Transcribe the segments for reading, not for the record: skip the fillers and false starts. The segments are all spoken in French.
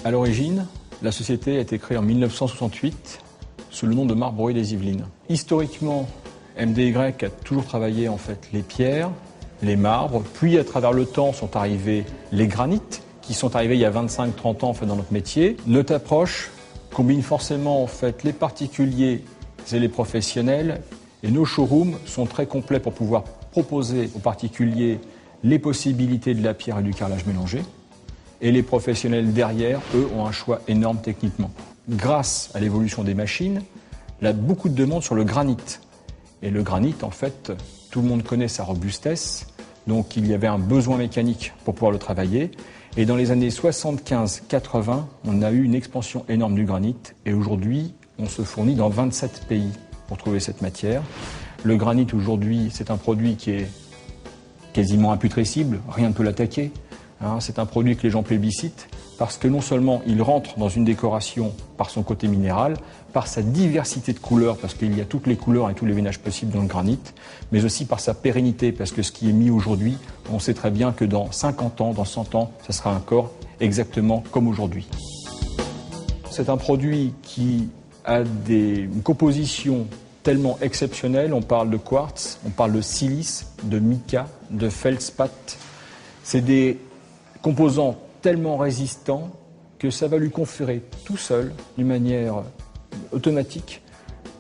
À l'origine, la société a été créée en 1968 sous le nom de Marbrerie des Yvelines. Historiquement, MDY a toujours travaillé en fait les pierres, les marbres, puis à travers le temps sont arrivés les granites, qui sont arrivés il y a 25-30 ans en fait, dans notre métier. Notre approche combine forcément en fait les particuliers et les professionnels, et nos showrooms sont très complets pour pouvoir proposer aux particuliers les possibilités de la pierre et du carrelage mélangé. Et les professionnels derrière, eux, ont un choix énorme techniquement. Grâce à l'évolution des machines, il y a beaucoup de demandes sur le granit. Et le granit, en fait, tout le monde connaît sa robustesse, donc il y avait un besoin mécanique pour pouvoir le travailler. Et dans les années 75-80, on a eu une expansion énorme du granit. Et aujourd'hui, on se fournit dans 27 pays pour trouver cette matière. Le granit, aujourd'hui, c'est un produit qui est quasiment imputrescible, rien ne peut l'attaquer. C'est un produit que les gens plébiscitent parce que non seulement il rentre dans une décoration par son côté minéral, par sa diversité de couleurs, parce qu'il y a toutes les couleurs et tous les veinages possibles dans le granit, mais aussi par sa pérennité, parce que ce qui est mis aujourd'hui, on sait très bien que dans 50 ans, dans 100 ans, ça sera encore exactement comme aujourd'hui. C'est un produit qui a une composition tellement exceptionnelle. On parle de quartz, on parle de silice, de mica, de feldspath. C'est des composants tellement résistants que ça va lui conférer tout seul, d'une manière automatique,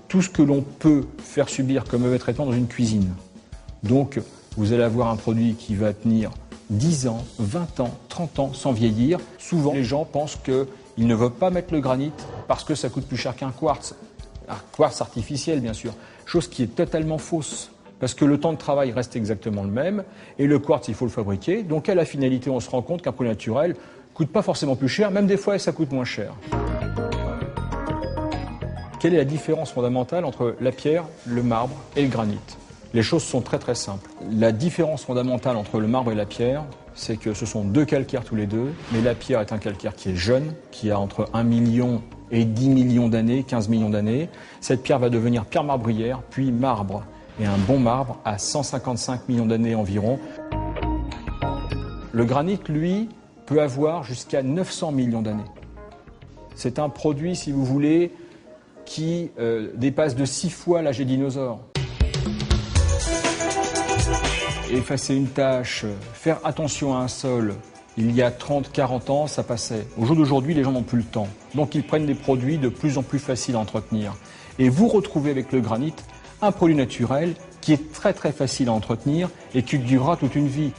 tout ce que l'on peut faire subir comme mauvais traitement dans une cuisine. Donc, vous allez avoir un produit qui va tenir 10 ans, 20 ans, 30 ans sans vieillir. Souvent, les gens pensent qu'ils ne veulent pas mettre le granit parce que ça coûte plus cher qu'un quartz. Un quartz artificiel, bien sûr. Chose qui est totalement fausse. Parce que le temps de travail reste exactement le même, et le quartz, il faut le fabriquer. Donc à la finalité, on se rend compte qu'un produit naturel ne coûte pas forcément plus cher, même des fois, ça coûte moins cher. Quelle est la différence fondamentale entre la pierre, le marbre et le granit? Les choses sont très très simples. La différence fondamentale entre le marbre et la pierre, c'est que ce sont deux calcaires tous les deux, mais la pierre est un calcaire qui est jeune, qui a entre 1 million et 10 millions d'années, 15 millions d'années. Cette pierre va devenir pierre marbrière, puis marbre. Et un bon marbre à 155 millions d'années environ. Le granit, lui, peut avoir jusqu'à 900 millions d'années. C'est un produit, si vous voulez, qui dépasse de 6 fois l'âge des dinosaures. Effacer une tâche, faire attention à un sol, il y a 30-40 ans, ça passait. Au jour d'aujourd'hui, les gens n'ont plus le temps. Donc ils prennent des produits de plus en plus faciles à entretenir. Et vous retrouvez avec le granit un produit naturel qui est très très facile à entretenir et qui durera toute une vie.